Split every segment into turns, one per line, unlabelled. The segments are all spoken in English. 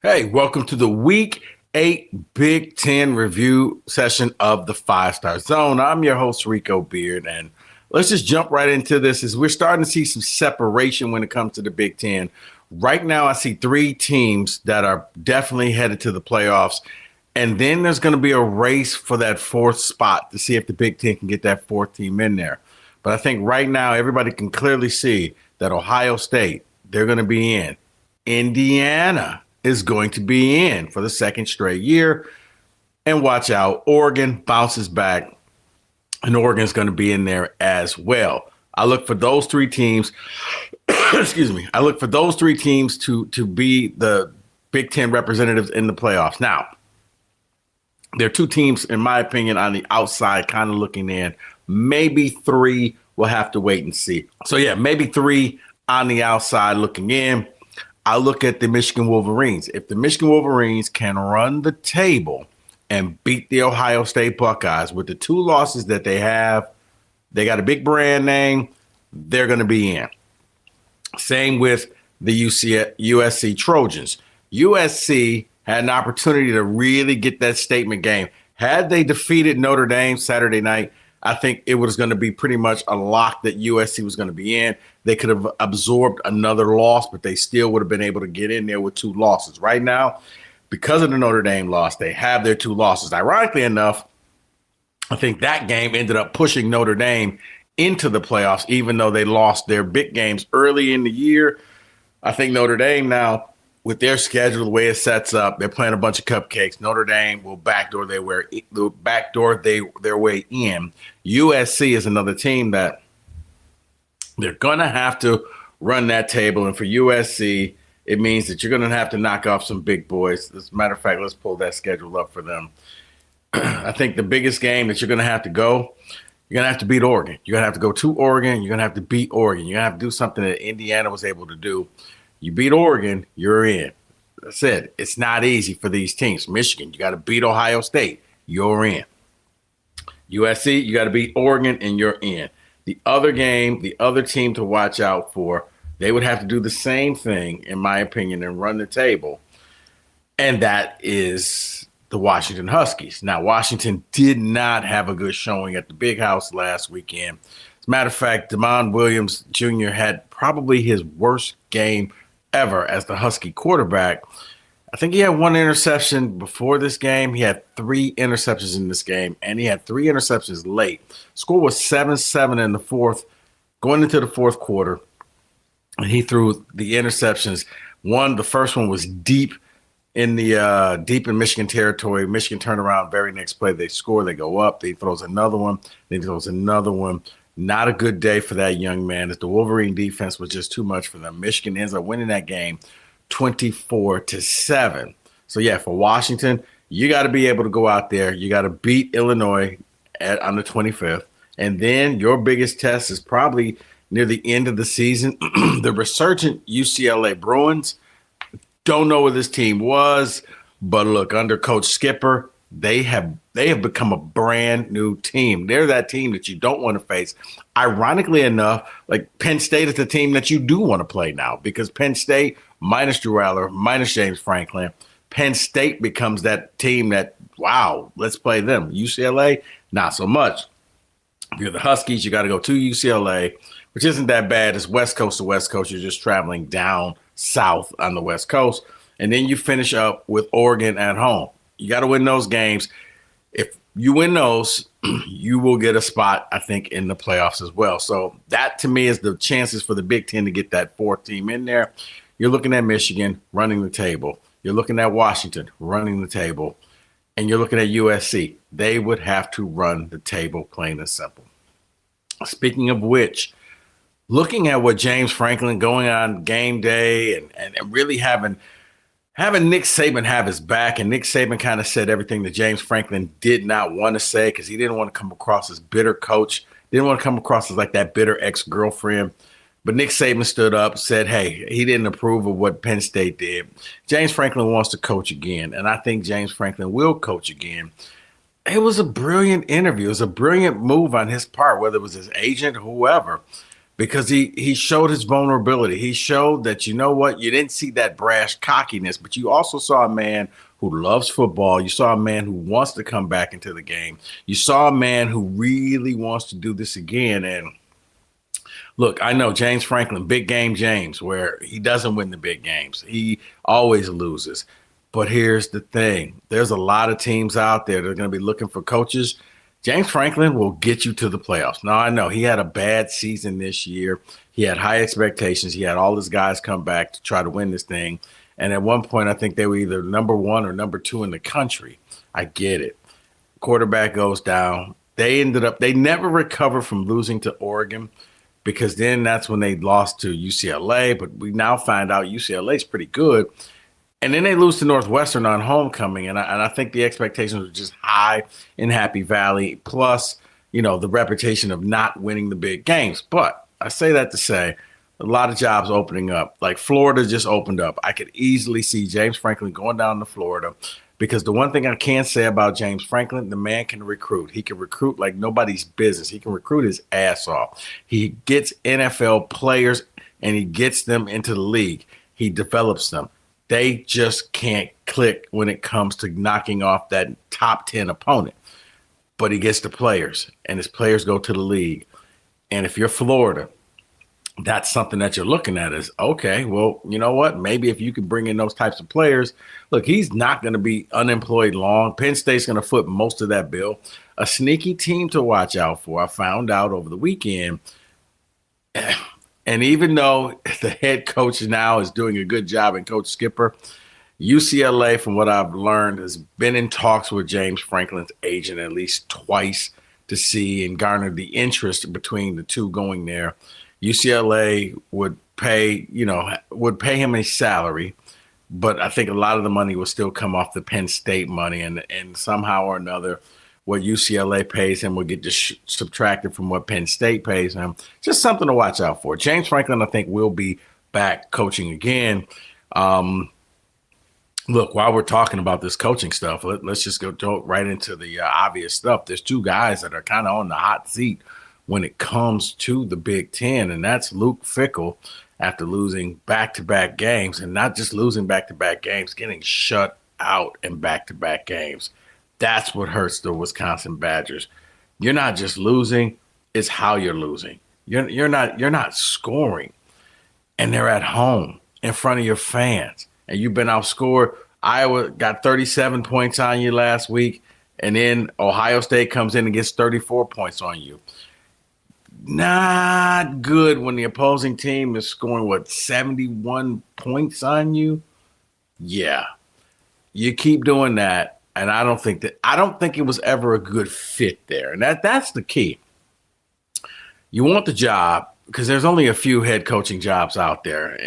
Hey, welcome to the Week 8 Big Ten review session of the Five Star Zone. I'm your host, Rico Beard, and let's just jump right into this as we're starting to see some separation when it comes to the Big Ten. Right now, I see three teams that are definitely headed to the playoffs, and then there's going to be a race for that fourth spot to see if the Big Ten can get that fourth team in there. But I think right now, everybody can clearly see that Ohio State, they're going to be in. Indiana is going to be in for the second straight year. And watch out, Oregon bounces back, and Oregon's going to be in there as well. I look for those three teams, excuse me, I look for those three teams to be the Big Ten representatives in the playoffs. Now, there are two teams, in my opinion, on the outside kind of looking in. Maybe three, we'll have to wait and see. So, yeah, maybe three on the outside looking in. I look at the Michigan Wolverines. If the Michigan Wolverines can run the table and beat the Ohio State Buckeyes with the two losses that they have, they got a big brand name, they're going to be in. Same with the USC Trojans. USC had an opportunity to really get that statement game. Had they defeated Notre Dame Saturday night, I think it was going to be pretty much a lock that USC was going to be in. They could have absorbed another loss, but they still would have been able to get in there with two losses. Right now, because of the Notre Dame loss, they have their two losses. Ironically enough, I think that game ended up pushing Notre Dame into the playoffs, even though they lost their big games early in the year. I think Notre Dame now, with their schedule, the way it sets up, they're playing a bunch of cupcakes. Notre Dame will backdoor their way in. USC is another team that they're going to have to run that table. And for USC, it means that you're going to have to knock off some big boys. As a matter of fact, let's pull that schedule up for them. I think the biggest game that you're going to have to go, you're going to have to beat Oregon. You're going to have to go to Oregon. You're going to have to beat Oregon. You're going to have to do something that Indiana was able to do. You beat Oregon, you're in. I said, it's not easy for these teams. Michigan, you got to beat Ohio State, you're in. USC, you got to beat Oregon, and you're in. The other game, the other team to watch out for, they would have to do the same thing, in my opinion, and run the table. And that is the Washington Huskies. Now, Washington did not have a good showing at the Big House last weekend. As a matter of fact, Damon Williams Jr. had probably his worst game ever as the Husky quarterback. I think he had one interception before this game. He had three interceptions in this game, and he had three interceptions late. Score was 7-7 in the fourth, going into the fourth quarter. And he threw the interceptions. The first one was deep in Michigan territory. Michigan turned around very next play. They score, they go up. He throws another one. Then he throws another one. Not a good day for that young man, as the Wolverine defense was just too much for them. Michigan ends up winning that game 24-7. So, yeah, for Washington, you got to be able to go out there. You got to beat Illinois on the 25th. And then your biggest test is probably near the end of the season. The resurgent UCLA Bruins. Don't know what this team was, but look, under Coach Skipper, they have become a brand new team. They're that team that you don't want to face. Ironically enough, like Penn State is the team that you do want to play now, because Penn State, minus Drew Aller, minus James Franklin, Penn State becomes that team that, wow, let's play them. UCLA, not so much. If you're the Huskies, you got to go to UCLA, which isn't that bad. It's West Coast to West Coast. You're just traveling down south on the West Coast. And then you finish up with Oregon at home. You got to win those games. If you win those, you will get a spot, I think, in the playoffs as well. So that, to me, is the chances for the Big Ten to get that fourth team in there. You're looking at Michigan running the table. You're looking at Washington running the table. And you're looking at USC. They would have to run the table, plain and simple. Speaking of which, looking at what James Franklin going on game day and really having Nick Saban have his back, and Nick Saban kind of said everything that James Franklin did not want to say, because he didn't want to come across as bitter coach, didn't want to come across as like that bitter ex-girlfriend. But Nick Saban stood up, said, hey, he didn't approve of what Penn State did. James Franklin wants to coach again, and I think James Franklin will coach again. It was a brilliant interview. It was a brilliant move on his part, whether it was his agent or whoever. because he showed his vulnerability. He showed that, you know what, you didn't see that brash cockiness, but you also saw a man who loves football. You saw a man who wants to come back into the game. You saw a man who really wants to do this again. And look, I know James Franklin, big game James, where he doesn't win the big games. He always loses. But here's the thing. There's a lot of teams out there that are going to be looking for coaches. James Franklin will get you to the playoffs. Now, I know he had a bad season this year. He had high expectations. He had all his guys come back to try to win this thing. And at one point, I think they were either number 1 or number 2 in the country. I get it. Quarterback goes down. They never recovered from losing to Oregon, because then that's when they lost to UCLA. But we now find out UCLA is pretty good. And then they lose to Northwestern on homecoming. And I think the expectations were just high in Happy Valley, plus, the reputation of not winning the big games. But I say that to say a lot of jobs opening up. Like Florida just opened up. I could easily see James Franklin going down to Florida, because the one thing I can say about James Franklin, the man can recruit. He can recruit like nobody's business. He can recruit his ass off. He gets NFL players and he gets them into the league. He develops them. They just can't click when it comes to knocking off that top 10 opponent. But he gets the players, and his players go to the league. And if you're Florida, that's something that you're looking at is, okay, well, you know what? Maybe if you can bring in those types of players, look, he's not going to be unemployed long. Penn State's going to foot most of that bill. A sneaky team to watch out for, I found out over the weekend. And even though the head coach now is doing a good job, and Coach Skipper, UCLA, from what I've learned, has been in talks with James Franklin's agent at least twice to see and garner the interest between the two going there. UCLA would pay him a salary, but I think a lot of the money will still come off the Penn State money, and somehow or another, what UCLA pays him will get subtracted from what Penn State pays him. Just something to watch out for. James Franklin, I think, will be back coaching again. Look, while we're talking about this coaching stuff, let's just go right into the obvious stuff. There's two guys that are kind of on the hot seat when it comes to the Big Ten, and that's Luke Fickell, after losing back-to-back games, and not just losing back-to-back games, getting shut out in back-to-back games. That's what hurts the Wisconsin Badgers. You're not just losing, it's how you're losing. You're not scoring, and they're at home in front of your fans, and you've been outscored. Iowa got 37 points on you last week, and then Ohio State comes in and gets 34 points on you. Not good when the opposing team is scoring, 71 points on you? Yeah. You keep doing that. And I don't think it was ever a good fit there. And that's the key. You want the job because there's only a few head coaching jobs out there,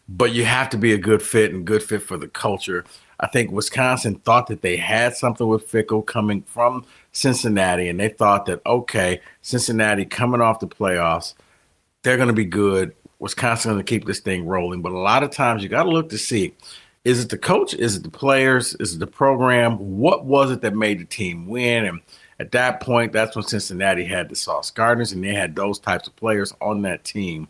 but you have to be a good fit and good fit for the culture. I think Wisconsin thought that they had something with Fickell coming from Cincinnati, and they thought that, okay, Cincinnati coming off the playoffs, they're going to be good. Wisconsin going to keep this thing rolling. But a lot of times you got to look to see, is it the coach? Is it the players? Is it the program? What was it that made the team win? And at that point, that's when Cincinnati had the Sauce Gardners, and they had those types of players on that team.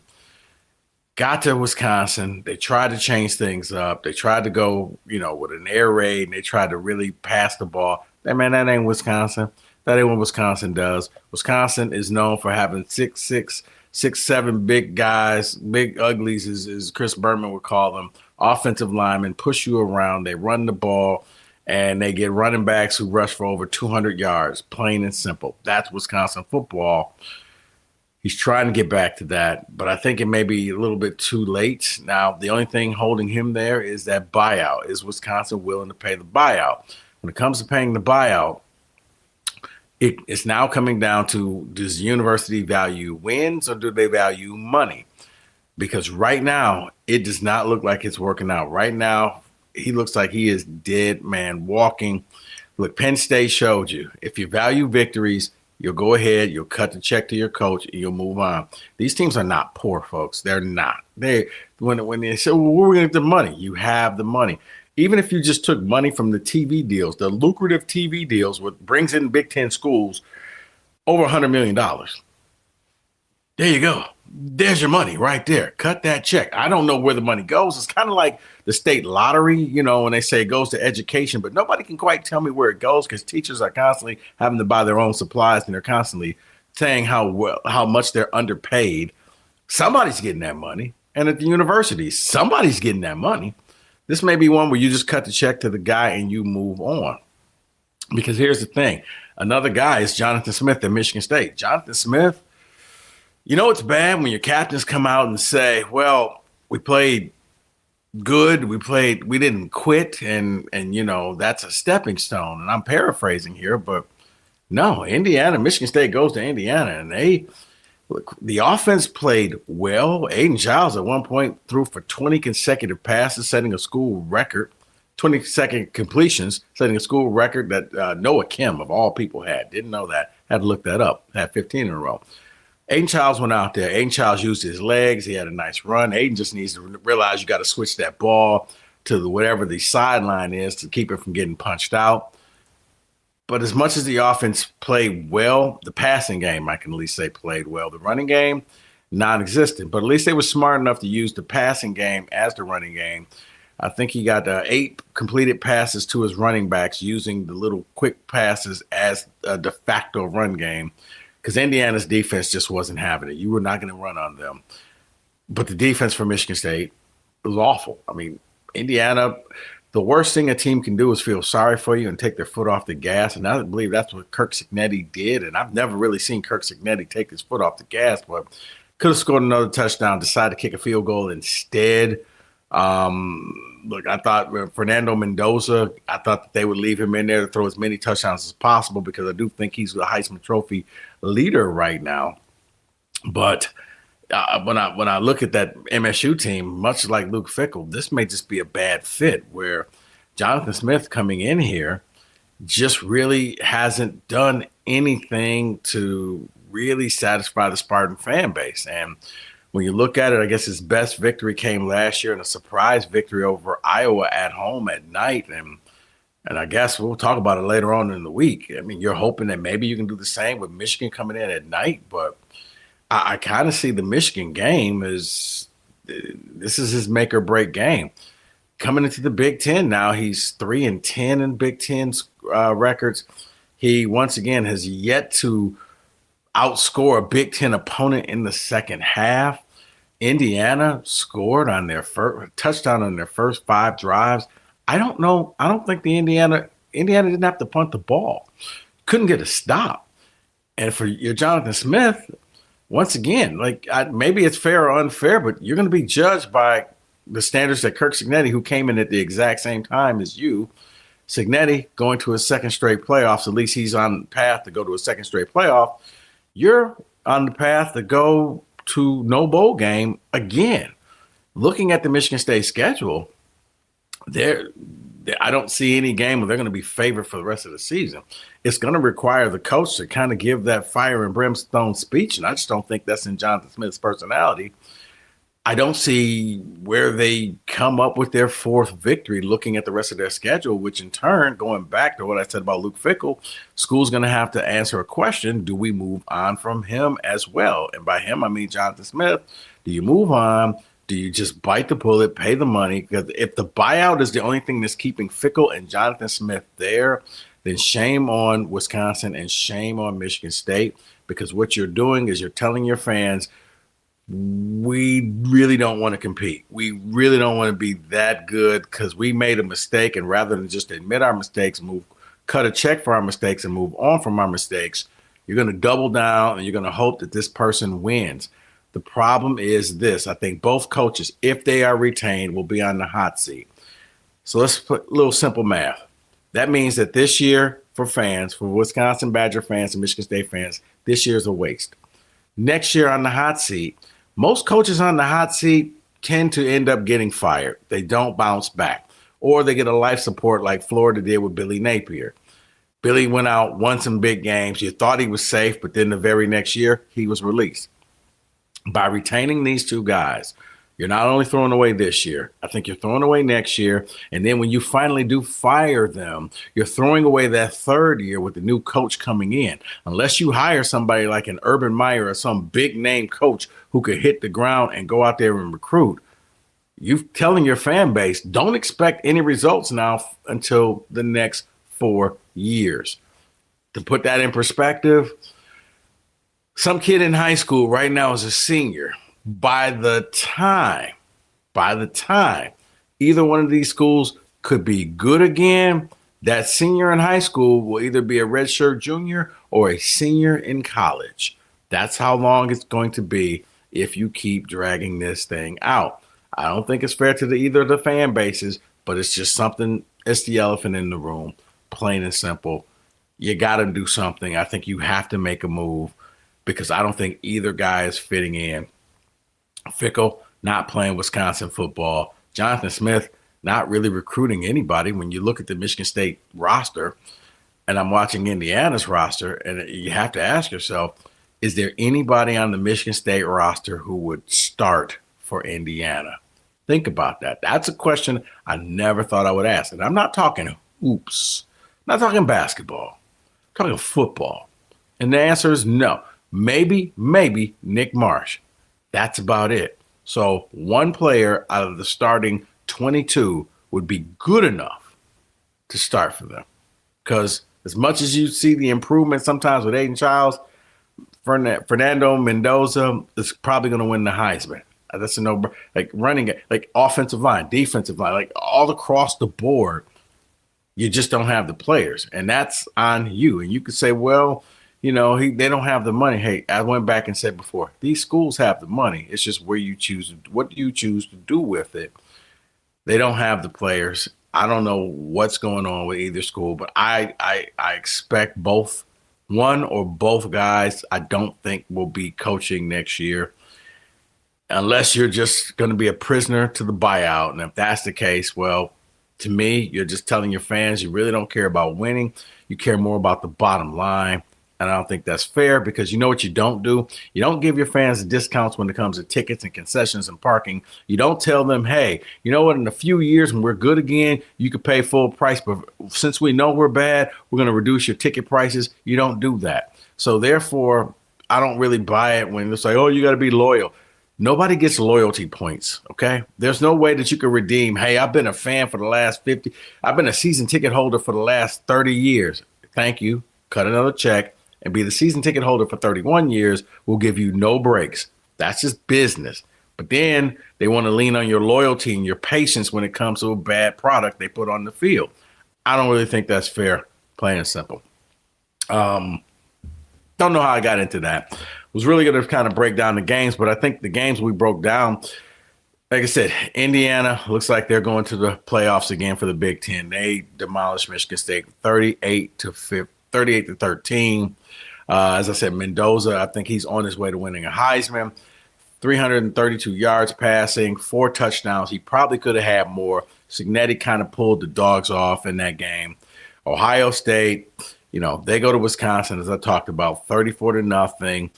Got to Wisconsin. They tried to change things up. They tried to go, with an air raid, and they tried to really pass the ball. That ain't Wisconsin. That ain't what Wisconsin does. Wisconsin is known for having 6'6", 6'7" big guys, big uglies, as Chris Berman would call them, offensive linemen, push you around. They run the ball, and they get running backs who rush for over 200 yards, plain and simple. That's Wisconsin football. He's trying to get back to that, but I think it may be a little bit too late. Now, the only thing holding him there is that buyout. Is Wisconsin willing to pay the buyout? When it comes to paying the buyout, it's now coming down to, does the university value wins or do they value money? Because right now, it does not look like it's working out. Right now, he looks like he is dead man walking. Look, Penn State showed you. If you value victories, you'll go ahead, you'll cut the check to your coach, and you'll move on. These teams are not poor, folks. They're not. When they say, well, where are we going to get the money? You have the money. Even if you just took money from the TV deals, the lucrative TV deals, what brings in Big Ten schools over $100 million. There you go. there's your money right there. Cut that check. I don't know where the money goes. It's kind of like the state lottery, when they say it goes to education, but nobody can quite tell me where it goes because teachers are constantly having to buy their own supplies and they're constantly saying how much they're underpaid. Somebody's getting that money. And at the universities, somebody's getting that money. This may be one where you just cut the check to the guy and you move on. Because here's the thing. Another guy is Jonathan Smith at Michigan State. Jonathan Smith, it's bad when your captains come out and say, well, we played good. We didn't quit. And that's a stepping stone. And I'm paraphrasing here, but no, Michigan State goes to Indiana and the offense played well. Aiden Giles at one point threw for 20 consecutive passes, setting a school record, 22nd completions, setting a school record that Noah Kim, of all people, had. Didn't know that. Had to look that up. Had 15 in a row. Aiden Giles went out there. Aiden Giles used his legs. He had a nice run. Aiden just needs to realize you got to switch that ball to whatever the sideline is to keep it from getting punched out. But as much as the offense played well, the passing game, I can at least say, played well. The running game, non-existent. But at least they were smart enough to use the passing game as the running game. I think he got 8 completed passes to his running backs using the little quick passes as a de facto run game because Indiana's defense just wasn't having it. You were not going to run on them. But the defense for Michigan State was awful. I mean, Indiana, the worst thing a team can do is feel sorry for you and take their foot off the gas. And I believe that's what Kirk Cignetti did. And I've never really seen Kirk Cignetti take his foot off the gas, but could have scored another touchdown, decided to kick a field goal instead. Look, I thought Fernando Mendoza, I thought that they would leave him in there to throw as many touchdowns as possible because I do think he's the Heisman Trophy leader right now. But when I look at that MSU team, much like Luke Fickell, this may just be a bad fit where Jonathan Smith coming in here just really hasn't done anything to really satisfy the Spartan fan base. And when you look at it, I guess his best victory came last year in a surprise victory over Iowa at home at night. And I guess we'll talk about it later on in the week. I mean, you're hoping that maybe you can do the same with Michigan coming in at night, but I kind of see the Michigan game as this is his make or break game. Coming into the Big Ten now, he's 3-10 in Big Ten's records. He once again has yet to outscore a Big Ten opponent in the second half. Indiana scored on their first touchdown on their first 5 drives. I don't know. I don't think Indiana didn't have to punt the ball. Couldn't get a stop. And for your Jonathan Smith, once again, maybe it's fair or unfair, but you're going to be judged by the standards that Kirk Cignetti, who came in at the exact same time as you, Cignetti going to his second straight playoffs. At least he's on the path to go to a second straight playoff. You're on the path to go to no bowl game again. Looking at the Michigan State schedule, I don't see any game where they're going to be favored for the rest of the season. It's going to require the coach to kind of give that fire and brimstone speech, and I just don't think that's in Jonathan Smith's personality. I don't see where they come up with their 4th victory looking at the rest of their schedule, which in turn, going back to what I said about Luke Fickell, school's going to have to answer a question, do we move on from him as well? And by him, I mean Jonathan Smith. Do you move on? Do you just bite the bullet, pay the money? Because if the buyout is the only thing that's keeping Fickell and Jonathan Smith there, then shame on Wisconsin and shame on Michigan State, because what you're doing is you're telling your fans, we really don't want to compete. We really don't want to be that good because we made a mistake. And rather than just admit our mistakes, cut a check for our mistakes and move on from our mistakes, you're going to double down and you're going to hope that this person wins. The problem is this. I think both coaches, if they are retained, will be on the hot seat. So let's put a little simple math. That means that this year for fans, for Wisconsin Badger fans and Michigan State fans, this year is a waste. Next year on the hot seat, most coaches on the hot seat tend to end up getting fired. They don't bounce back, or they get a life support like Florida did with Billy Napier. Billy went out, won some big games. You thought he was safe, but then the very next year he was released. By retaining these 2 guys, You're not only throwing away this year, I think you're throwing away next year. And then when you finally do fire them, you're throwing away that third year with the new coach coming in. Unless you hire somebody like an Urban Meyer or some big name coach who could hit the ground and go out there and recruit, you're telling your fan base, don't expect any results now until the next 4 years. To put that in perspective, some kid in high school right now is a senior. By the time either one of these schools could be good again, that senior in high school will either be a redshirt junior or a senior in college. That's how long it's going to be if you keep dragging this thing out. I don't think it's fair to either of the fan bases, but it's just something, it's the elephant in the room, plain and simple. You got to do something. I think you have to make a move because I don't think either guy is fitting in. Fickle, not playing Wisconsin football. Jonathan Smith, not really recruiting anybody. When you look at the Michigan State roster, and I'm watching Indiana's roster, and you have to ask yourself, is there anybody on the Michigan State roster who would start for Indiana? Think about that. That's a question I never thought I would ask. And I'm not talking hoops. I'm not talking basketball. I'm talking football. And the answer is no. Maybe Nick Marsh. That's about it. So one player out of the starting 22 would be good enough to start for them. Because as much as you see the improvement sometimes with Aiden Childs, Fernando Mendoza is probably going to win the Heisman. That's a no, like running it, like offensive line, defensive line, like all across the board. You just don't have the players, and that's on you. And you could say, well, you know, they don't have the money. Hey, I went back and said before, these schools have the money. It's just where you choose, what you choose to do with it. They don't have the players. I don't know what's going on with either school, but I expect one or both guys I don't think will be coaching next year unless you're just going to be a prisoner to the buyout. And if that's the case, well, to me, you're just telling your fans you really don't care about winning. You care more about the bottom line. And I don't think that's fair because you know what you don't do? You don't give your fans discounts when it comes to tickets and concessions and parking. You don't tell them, hey, you know what, in a few years when we're good again, you could pay full price. But since we know we're bad, we're going to reduce your ticket prices. You don't do that. So therefore, I don't really buy it when it's like, oh, you got to be loyal. Nobody gets loyalty points, okay? There's no way that you can redeem, hey, I've been a fan for the last 50. I've been a season ticket holder for the last 30 years. Thank you. Cut another check. And be the season ticket holder for 31 years will give you no breaks. That's just business. But then they want to lean on your loyalty and your patience when it comes to a bad product they put on the field. I don't really think that's fair, plain and simple. Don't know how I got into that. Was really going to kind of break down the games, but I think the games we broke down, like I said, Indiana looks like they're going to the playoffs again for the Big Ten. They demolished Michigan State 38-13. As I said, Mendoza, I think he's on his way to winning a Heisman. 332 yards passing, 4 touchdowns. He probably could have had more. Signetti kind of pulled the dogs off in that game. Ohio State, you know, they go to Wisconsin, as I talked about, 34-0.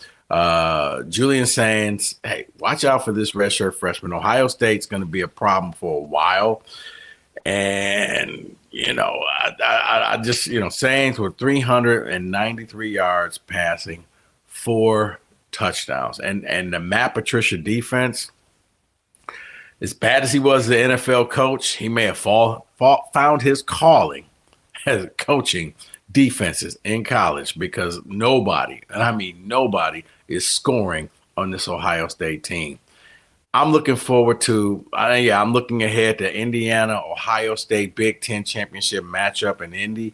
Julian Sands, hey, watch out for this redshirt freshman. Ohio State's going to be a problem for a while. And, you know, I just, you know, Saints with 393 yards passing, 4 touchdowns. And the Matt Patricia defense, as bad as he was the NFL coach, he may have found his calling as coaching defenses in college because nobody, and I mean nobody, is scoring on this Ohio State team. I'm looking forward to, I'm looking ahead to Indiana, Ohio State Big Ten championship matchup in Indy.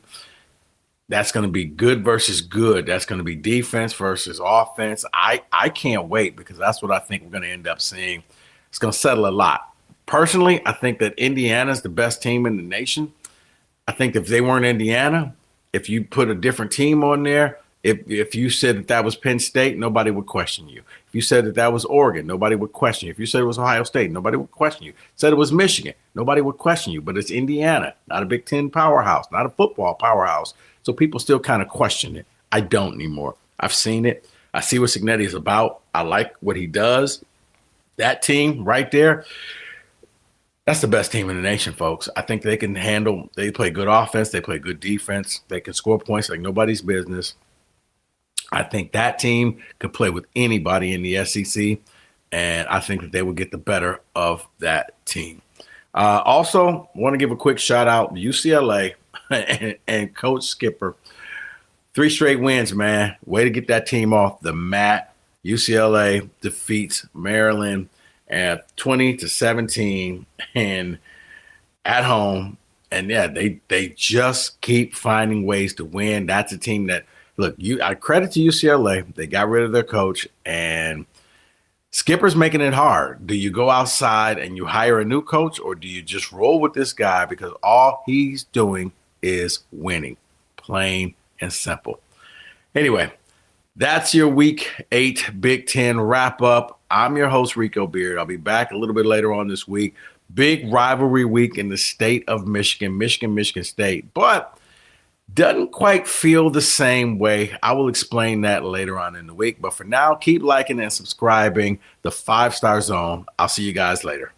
That's going to be good versus good. That's going to be defense versus offense. I can't wait because that's what I think we're going to end up seeing. It's going to settle a lot. Personally, I think that Indiana's the best team in the nation. I think if they weren't Indiana, if you put a different team on there, if you said that was Penn State, nobody would question you. If you said that was Oregon, nobody would question you. If you said it was Ohio State, nobody would question you. Said it was Michigan, nobody would question you. But it's Indiana, not a Big Ten powerhouse, not a football powerhouse. So people still kind of question it. I don't anymore. I've seen it. I see what Signetti is about. I like what he does. That team right there, that's the best team in the nation, folks. I think they can handle, they play good offense, they play good defense, they can score points like nobody's business. I think that team could play with anybody in the SEC, and I think that they will get the better of that team. Also, want to give a quick shout out to UCLA and Coach Skipper. 3 straight wins, man. Way to get that team off the mat. UCLA defeats Maryland at 20-17 and at home. And yeah, they just keep finding ways to win. That's a team that, look, I credit to UCLA. They got rid of their coach, and Skipper's making it hard. Do you go outside and you hire a new coach, or do you just roll with this guy because all he's doing is winning? Plain and simple. Anyway, that's your Week 8 Big Ten wrap-up. I'm your host, Rico Beard. I'll be back a little bit later on this week. Big rivalry week in the state of Michigan, Michigan State. But doesn't quite feel the same way. I will explain that later on in the week. But for now, keep liking and subscribing the 5 Star Zone. I'll see you guys later.